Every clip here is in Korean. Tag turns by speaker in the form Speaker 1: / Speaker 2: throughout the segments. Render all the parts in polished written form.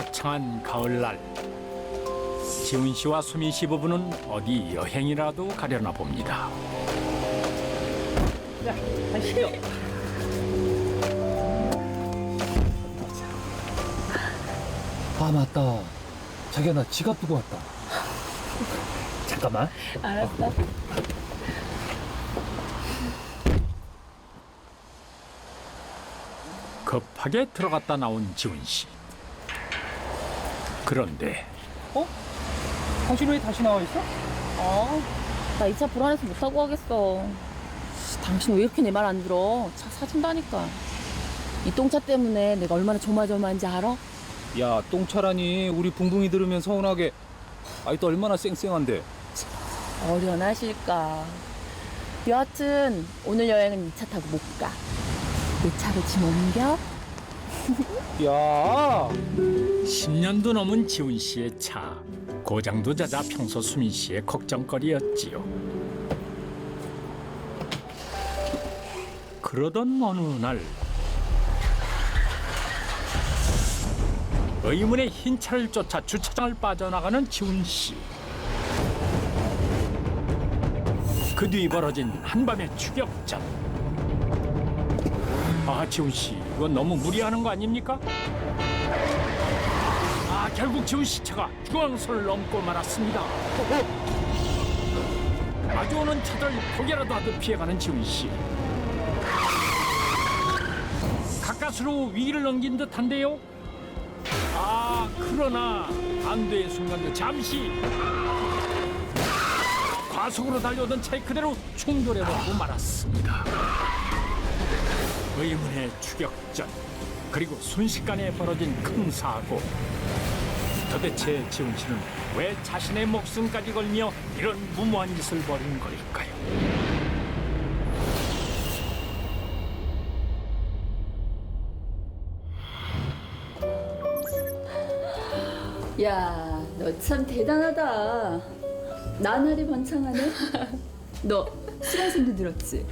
Speaker 1: 화창한 가을날, 지훈 씨와 수민 씨 부부는 어디 여행이라도 가려나 봅니다.
Speaker 2: 자, 가시죠. 아, 맞다. 자기야, 나 지갑 두고 왔다. 잠깐만.
Speaker 3: 알았어.
Speaker 1: 급하게 들어갔다 나온 지훈 씨. 그런데
Speaker 2: 어? 당신 왜 다시 나와 있어?
Speaker 3: 나 이 차 불안해서 못 타고 가겠어. 당신 왜 이렇게 내 말 안 들어? 차 사준다니까. 이 똥차 때문에 내가 얼마나 조마조마한지 알아?
Speaker 2: 야, 똥차라니. 우리 붕붕이 들으면 서운하게. 아이, 또 얼마나 쌩쌩한데.
Speaker 3: 어련하실까. 여하튼 오늘 여행은 이 차 타고 못 가. 내 차로 짐 옮겨?
Speaker 2: 야!
Speaker 1: 10년도 넘은 지훈 씨의 차. 고장도 잦아 평소 수민 씨의 걱정거리였지요. 그러던 어느 날 의문의 흰 차를 쫓아 주차장을 빠져나가는 지훈 씨. 그 뒤 벌어진 한밤의 추격전. 아, 지훈 씨, 이건 너무 무리하는 거 아닙니까? 아, 결국 지훈 씨 차가 중앙선을 넘고 말았습니다. 마주오는 차들 포기라도 하듯 피해가는 지훈 씨. 가까스로 위기를 넘긴 듯한데요. 아, 그러나 안도의 순간도 잠시 과속으로 달려오던 차에 그대로 충돌해버리고 말았습니다. 의문의 추격전, 그리고 순식간에 벌어진 큰 사고. 도대체 지훈 씨는 왜 자신의 목숨까지 걸며 이런 무모한 짓을 벌인 걸까요?
Speaker 3: 야, 너 참 대단하다. 나날이 번창하네. 너 수강생도 늘었지?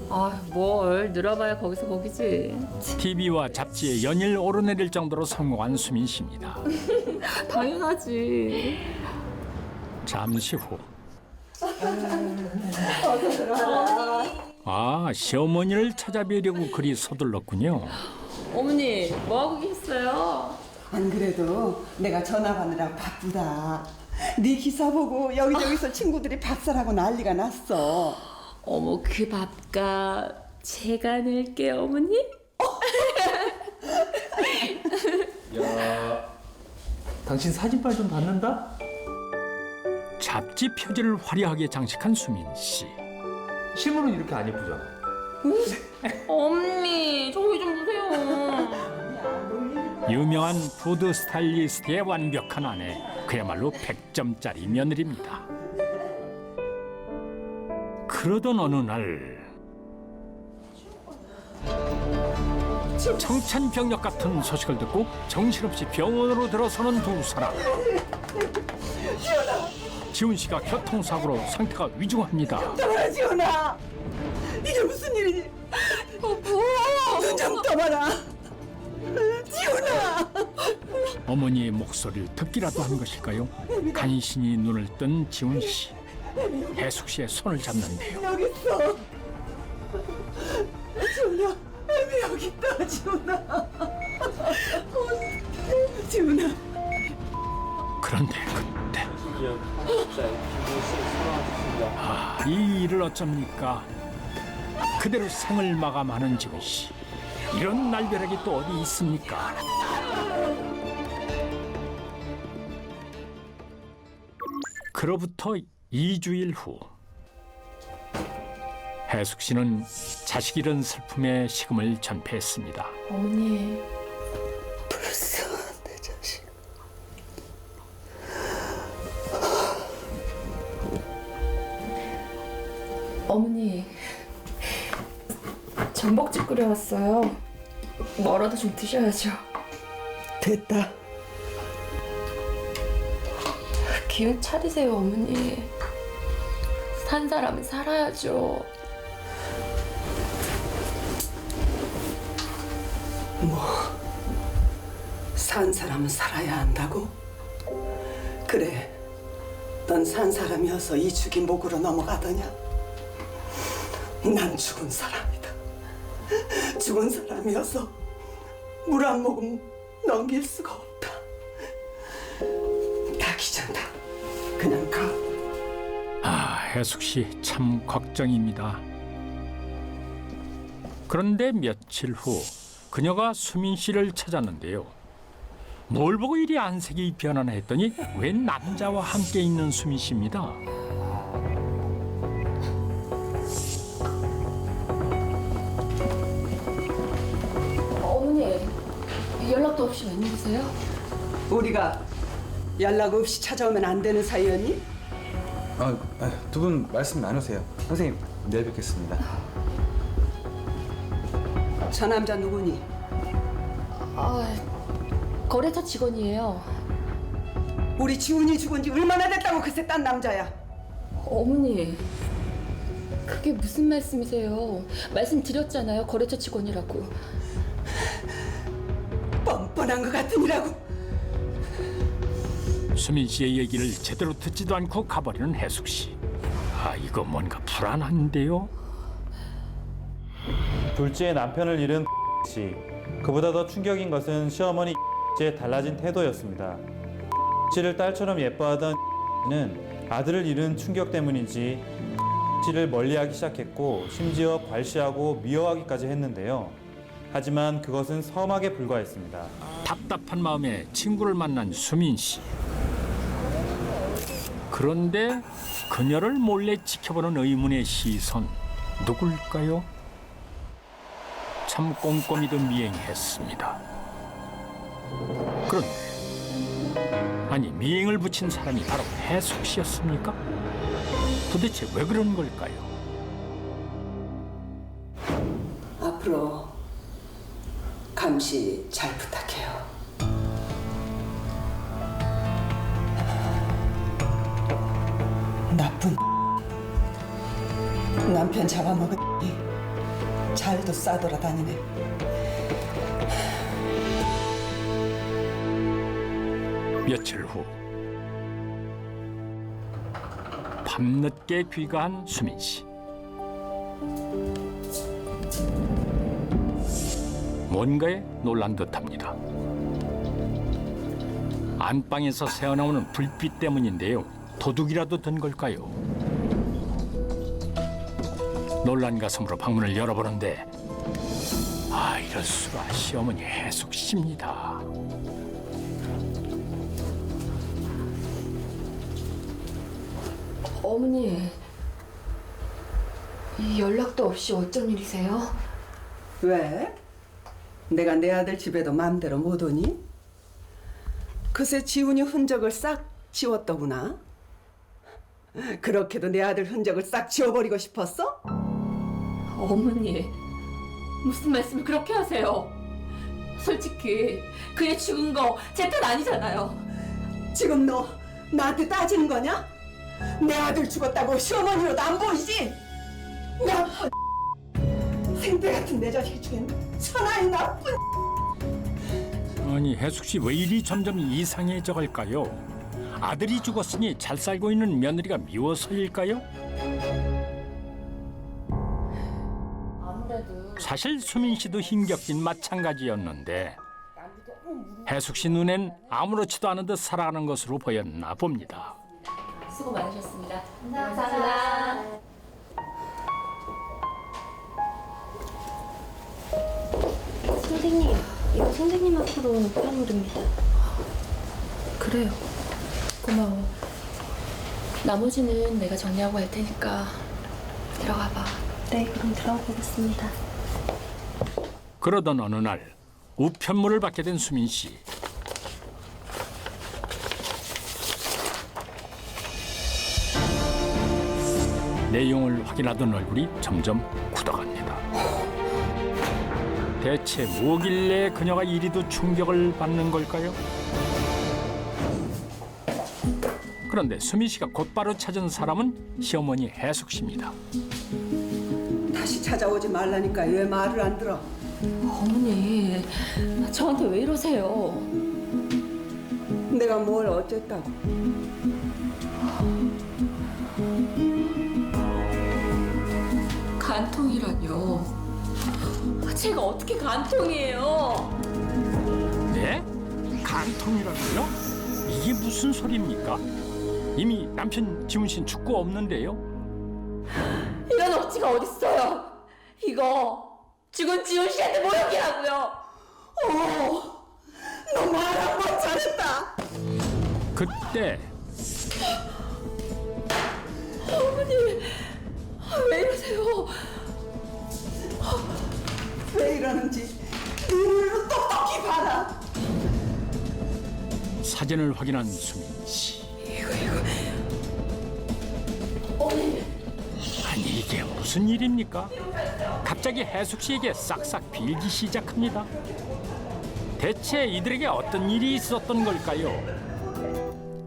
Speaker 3: 아, 뭘 늘어봐야 거기서 거기지.
Speaker 1: TV와 잡지에 연일 오르내릴 정도로 성공한 수민 씨입니다.
Speaker 3: 당연하지.
Speaker 1: 잠시 후. 아, 시어머니를 찾아뵈려고 그리 서둘렀군요.
Speaker 3: 어머니, 뭐 하고 계셨어요?
Speaker 4: 안 그래도 내가 전화 받느라 바쁘다. 네 기사 보고 여기저기서 친구들이 밥살하고 난리가 났어.
Speaker 3: 어머, 그 밥값 제가 낼게요, 어머니.
Speaker 2: 야, 당신 사진빨 좀 받는다?
Speaker 1: 잡지 표지를 화려하게 장식한 수민 씨.
Speaker 2: 실물은 이렇게 안 예쁘잖아.
Speaker 3: 어머니, 저기 좀 보세요.
Speaker 1: 유명한 푸드 스타일리스트의 완벽한 아내, 그야말로 100점짜리 며느리입니다. 그러던 어느 날 청천벽력 같은 소식을 듣고 정신없이 병원으로 들어서는 두 사람. 지훈 씨가 교통사고로 상태가 위중합니다.
Speaker 4: 떠봐라 지훈아. 이게 무슨 일이니? 눈 좀 떠봐라. 지훈아.
Speaker 1: 어머니의 목소리를 듣기라도 한 것일까요? 간신히 눈을 뜬 지훈 씨. 혜숙 씨의 손을 잡는데요.
Speaker 4: 여기 있어. 지훈아. 애미 여기 있다 지훈아. 지훈아.
Speaker 1: 그런데 그때 이 일을 어쩝니까? 그대로 생을 마감하는 지훈 씨. 이런 날벼락이 또 어디 있습니까? 그로부터 2주일 후 혜숙 씨는 자식 잃은 슬픔의 식음을 전폐했습니다.
Speaker 3: 어머니,
Speaker 4: 불쌍한 내 자식.
Speaker 3: 어머니, 전복죽 끓여왔어요. 뭐라도 좀 드셔야죠.
Speaker 4: 됐다.
Speaker 3: 기운 차리세요, 어머니. 산 사람은 살아야죠.
Speaker 4: 산 사람은 살아야 한다고? 그래, 넌 산 사람이어서 이 죽이 목으로 넘어가더냐? 난 죽은 사람이다. 죽은 사람이어서 물 한 모금 넘길 수가 없다. 다 귀찮다. 그냥 가.
Speaker 1: 아, 혜숙 씨 참 걱정입니다. 그런데 며칠 후 그녀가 수민 씨를 찾았는데요. 뭘 보고 이리 안색이 변하나 했더니 웬 남자와 함께 있는 수민 씨입니다.
Speaker 3: 어머니, 연락도 없이 웬일이세요?
Speaker 4: 우리가 연락 없이 찾아오면 안 되는 사이였니?
Speaker 5: 두 분 말씀 나누세요. 선생님, 내일 뵙겠습니다.
Speaker 4: 저 남자 누구니?
Speaker 3: 거래처 직원이에요.
Speaker 4: 우리 지훈이 죽은 지 얼마나 됐다고 그새 딴 남자야.
Speaker 3: 어머니, 그게 무슨 말씀이세요? 말씀드렸잖아요, 거래처 직원이라고.
Speaker 4: 뻔뻔한 것 같으니라고.
Speaker 1: 수민 씨의 얘기를 제대로 듣지도 않고 가버리는 혜숙 씨. 아, 이거 뭔가 불안한데요.
Speaker 6: 둘째 남편을 잃은 씨. 그보다 더 충격인 것은 시어머니 씨의 달라진 태도였습니다. 씨를 딸처럼 예뻐하던 씨는 아들을 잃은 충격 때문인지 씨를 멀리하기 시작했고 심지어 괄시하고 미워하기까지 했는데요. 하지만 그것은 서막에 불과했습니다.
Speaker 1: 답답한 마음에 친구를 만난 수민 씨. 그런데 그녀를 몰래 지켜보는 의문의 시선, 누굴까요? 참 꼼꼼히도 미행했습니다. 그런데 아니, 미행을 붙인 사람이 바로 혜숙 씨였습니까? 도대체 왜 그런 걸까요?
Speaker 4: 앞으로 감시 잘 부탁해요. 나쁜 남편 잡아먹으니 잘도 싸돌아다니네.
Speaker 1: 며칠 후 밤늦게 귀가한 수민 씨. 뭔가에 놀란 듯합니다. 안방에서 새어나오는 불빛 때문인데요. 도둑이라도 든 걸까요? 놀란 가슴으로 방문을 열어보는데 아, 이럴 수가. 시어머니 혜숙 씨입니다.
Speaker 3: 어머니, 연락도 없이 어쩐 일이세요?
Speaker 4: 왜? 내가 내 아들 집에도 마음대로 못 오니? 그새 지훈이 흔적을 싹 지웠더구나. 그렇게도 내 아들 흔적을 싹 지워버리고 싶었어?
Speaker 3: 어머니, 무슨 말씀을 그렇게 하세요? 솔직히 그애 죽은 거 제 탓 아니잖아요.
Speaker 4: 지금 너 나한테 따지는 거냐? 내 아들 죽었다고 시어머니로도 안 보이지? 나쁜 생배 같은 내 자식 중엔 천하의 나쁜.
Speaker 1: 아니, 혜숙 씨 왜 이리 점점 이상해져 갈까요? 아들이 죽었으니 잘 살고 있는 며느리가 미워서일까요? 사실 수민 씨도 힘겹긴 마찬가지였는데 혜숙 씨 눈엔 아무렇지도 않은 듯 살아가는 것으로 보였나 봅니다.
Speaker 3: 수고 많으셨습니다. 감사합니다.
Speaker 7: 선생님, 이거 선생님 앞으로 온 우편물입니다.
Speaker 3: 그래요. 고마워. 나머지는 내가 정리하고 갈 테니까 들어가 봐.
Speaker 7: 네, 그럼 들어가 보겠습니다.
Speaker 1: 그러던 어느 날 우편물을 받게 된 수민 씨. 내용을 확인하던 얼굴이 점점 굳어갑니다. 대체 뭐길래 그녀가 이리도 충격을 받는 걸까요? 그런데 수민 씨가 곧바로 찾은 사람은 시어머니 혜숙 씨입니다.
Speaker 4: 다시 찾아오지 말라니까 왜 말을 안 들어?
Speaker 3: 어머니, 저한테 왜 이러세요?
Speaker 4: 내가 뭘 어쨌다고?
Speaker 3: 간통이라뇨. 제가 어떻게 간통이에요?
Speaker 1: 네? 간통이라고요? 이게 무슨 소리입니까? 이미 남편 지훈 씨는 죽고 없는데요.
Speaker 3: 이런 억지가 어딨어요? 이거 죽은 지훈 씨한테 모욕이라고요.
Speaker 4: 너 말 한 번 잘했다.
Speaker 1: 그때
Speaker 3: 어머니, 왜 이러세요?
Speaker 4: 왜 이러는지 눈으로 똑똑히 봐라.
Speaker 1: 사진을 확인한 수민 씨.
Speaker 3: 어머니,
Speaker 1: 아니 이게 무슨 일입니까? 갑자기 해숙 씨에게 싹싹 빌기 시작합니다. 대체 이들에게 어떤 일이 있었던 걸까요?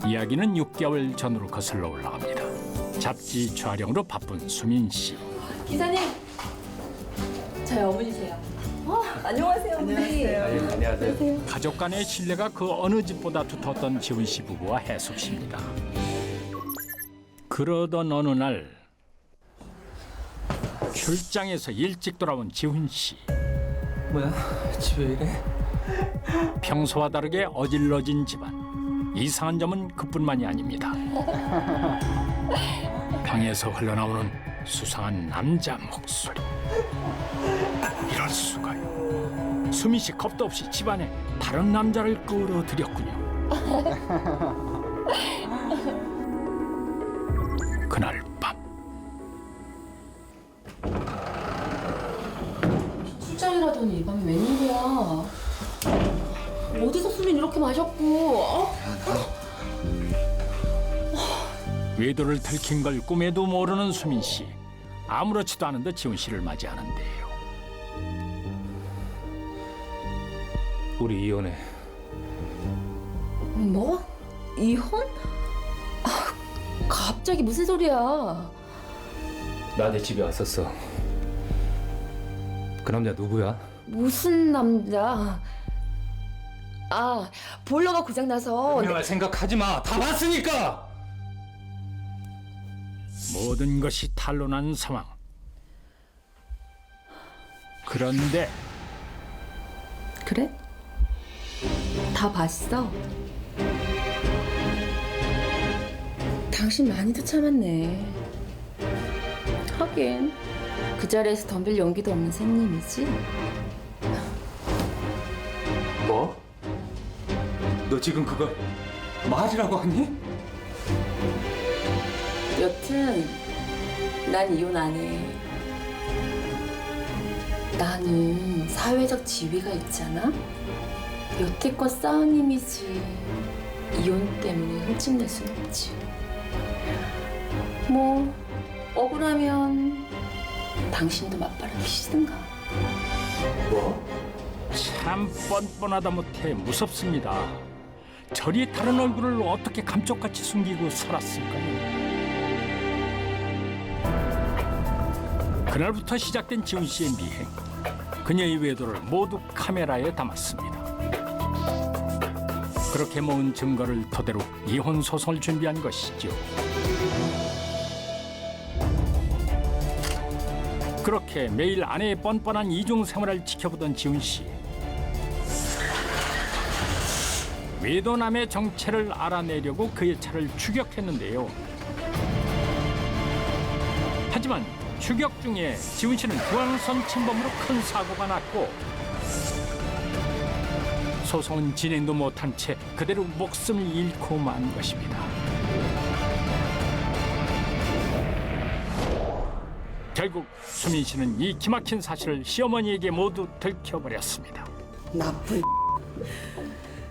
Speaker 1: 이야기는 6개월 전으로 거슬러 올라갑니다. 잡지 촬영으로 바쁜 수민 씨.
Speaker 3: 기사님, 저희 어머니세요. 안녕하세요, 어머니.
Speaker 5: 안녕하세요.
Speaker 1: 가족 간의 신뢰가 그 어느 집보다 두터웠던 지훈 씨 부부와 해숙 씨입니다. 그러던 어느 날 출장에서 일찍 돌아온 지훈 씨.
Speaker 2: 뭐야? 집에 이래?
Speaker 1: 평소와 다르게 어질러진 집안. 이상한 점은 그뿐만이 아닙니다. 방에서 흘러나오는 수상한 남자 목소리. 이럴 수가요. 수민 씨 겁도 없이 집안에 다른 남자를 끌어들였군요. 그날 밤
Speaker 3: 출장이라더니 이 밤에 웬일이야? 어디서 술을 이렇게 마셨고?
Speaker 1: 외도를 들킨 걸 꿈에도 모르는 수민 씨. 아무렇지도 않은 듯 지훈 씨를 맞이하는데요.
Speaker 2: 우리 이혼해.
Speaker 3: 뭐? 이혼? 갑자기 무슨 소리야?
Speaker 2: 나 내 집에 왔었어. 그 남자 누구야?
Speaker 3: 무슨 남자? 보일러가 고장나서
Speaker 2: 분명할 생각하지 마. 다 봤으니까.
Speaker 1: 모든 것이 탄로난 상황. 그런데
Speaker 3: 그래? 다 봤어? 당신 많이도 참았네. 하긴 그 자리에서 덤빌 용기도 없는 샘님이지.
Speaker 2: 뭐? 너 지금 그거 말이라고 하니?
Speaker 3: 여튼 난 이혼 안 해. 나는 사회적 지위가 있잖아. 여태껏 쌓은 이미지 이혼 때문에 흠집낼 순 없지. 뭐 억울하면 당신도 맞바람 피시든가.
Speaker 2: 뭐?
Speaker 1: 참 뻔뻔하다 못해 무섭습니다. 저리 다른 얼굴을 어떻게 감쪽같이 숨기고 살았을까요? 그날부터 시작된 지훈 씨의 미행. 그녀의 외도를 모두 카메라에 담았습니다. 그렇게 모은 증거를 토대로 이혼 소송을 준비한 것이죠. 그렇게 매일 아내의 뻔뻔한 이중 생활을 지켜보던 지훈 씨. 외도남의 정체를 알아내려고 그의 차를 추격했는데요. 하지만 추격 중에 지훈 씨는 중앙선 침범으로 큰 사고가 났고 소송은 진행도 못한 채 그대로 목숨을 잃고 만 것입니다. 결국 수민 씨는 이 기막힌 사실을 시어머니에게 모두 들켜버렸습니다.
Speaker 4: 나쁜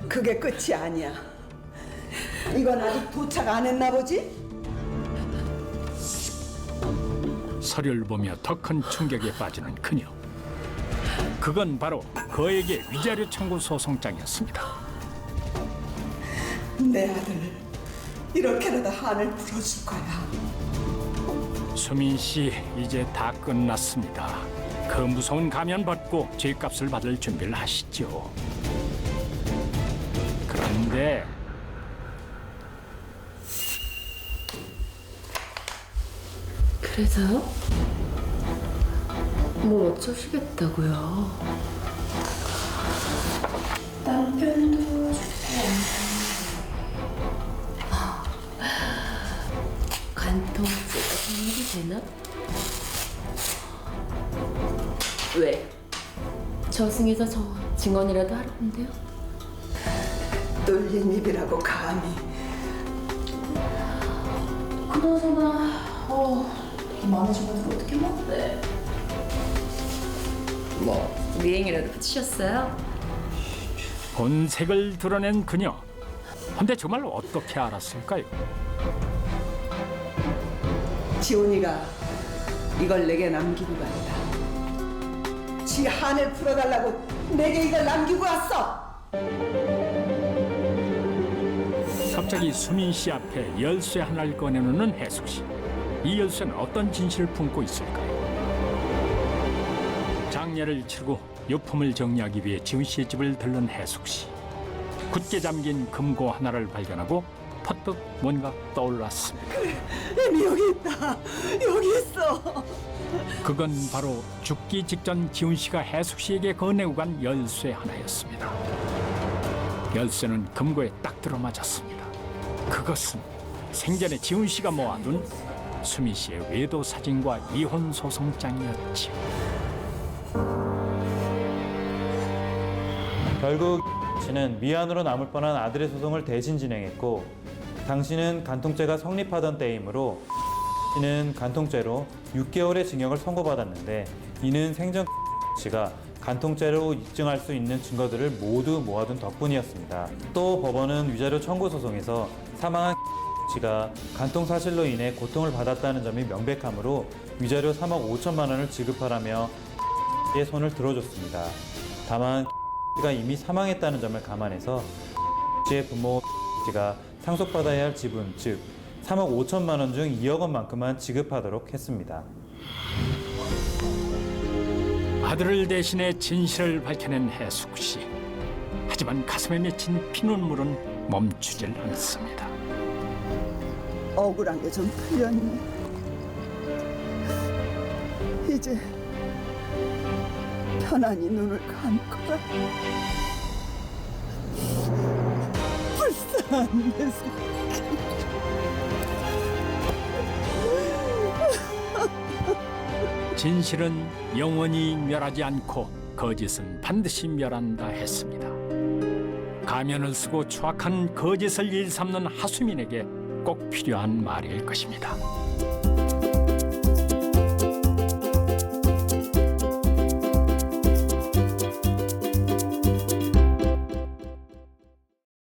Speaker 4: 그게 끝이 아니야. 이건 아직 도착 안 했나 보지?
Speaker 1: 서류를 보며 더 큰 충격에 빠지는 그녀. 그건 바로 그에게 위자료 청구 소송장이었습니다.
Speaker 4: 내 아들 이렇게라도 한을 풀어줄 거야.
Speaker 1: 수민 씨 이제 다 끝났습니다. 그 무서운 가면 벗고 죄값을 받을 준비를 하시죠. 그런데
Speaker 3: 그래서요? 뭘 어쩌시겠다고요?
Speaker 7: 남편도
Speaker 3: 간통죄가 성립이 되나? 왜? 저승에서 저 증언이라도 하러 온대요?
Speaker 4: 뚫린 입이라고 감히.
Speaker 3: 그나저나 돈 많으셔가지고 어떻게 먹는데? 뭐 미행이라도 붙이셨어요?
Speaker 1: 본색을 드러낸 그녀. 근데 정말 어떻게 알았을까요?
Speaker 4: 지훈이가 이걸 내게 남기고 간다. 지 한을 풀어달라고 내게 이걸 남기고 왔어.
Speaker 1: 갑자기 수민 씨 앞에 열쇠 하나를 꺼내놓는 해숙 씨. 이 열쇠는 어떤 진실을 품고 있을까요? 장례를 치르고 유품을 정리하기 위해 지훈 씨의 집을 들른 해숙 씨. 굳게 잠긴 금고 하나를 발견하고 퍼뜩 뭔가 떠올랐습니다.
Speaker 4: 애미 여기 있다. 여기 있어.
Speaker 1: 그건 바로 죽기 직전 지훈 씨가 해숙 씨에게 건네고 간 열쇠 하나였습니다. 열쇠는 금고에 딱 들어맞았습니다. 그것은 생전에 지훈 씨가 모아둔 수미 씨의 외도 사진과 이혼 소송장이었지요.
Speaker 6: 결국 씨는 미안으로 남을 뻔한 아들의 소송을 대신 진행했고 당시는 간통죄가 성립하던 때이므로 씨는 간통죄로 6개월의 징역을 선고받았는데 이는 생전 씨가 간통죄로 입증할 수 있는 증거들을 모두 모아둔 덕분이었습니다. 또 법원은 위자료 청구 소송에서 사망한 씨가 간통 사실로 인해 고통을 받았다는 점이 명백하므로 위자료 3억 5천만 원을 지급하라며 씨의 손을 들어줬습니다. 다만 씨가 이미 사망했다는 점을 감안해서 씨의 부모 씨가 상속받아야 할 지분, 즉 3억 5천만 원 중 2억 원만큼만 지급하도록 했습니다.
Speaker 1: 아들을 대신해 진실을 밝혀낸 해숙 씨. 하지만 가슴에 맺힌 피눈물은 멈추질 않습니다.
Speaker 4: 억울한 게 좀 풀렸네. 이제 편안히 눈을 감거라. 불쌍한 내 새끼.
Speaker 1: 진실은 영원히 멸하지 않고 거짓은 반드시 멸한다 했습니다. 가면을 쓰고 추악한 거짓을 일삼는 하수민에게 꼭 필요한 말일 것입니다.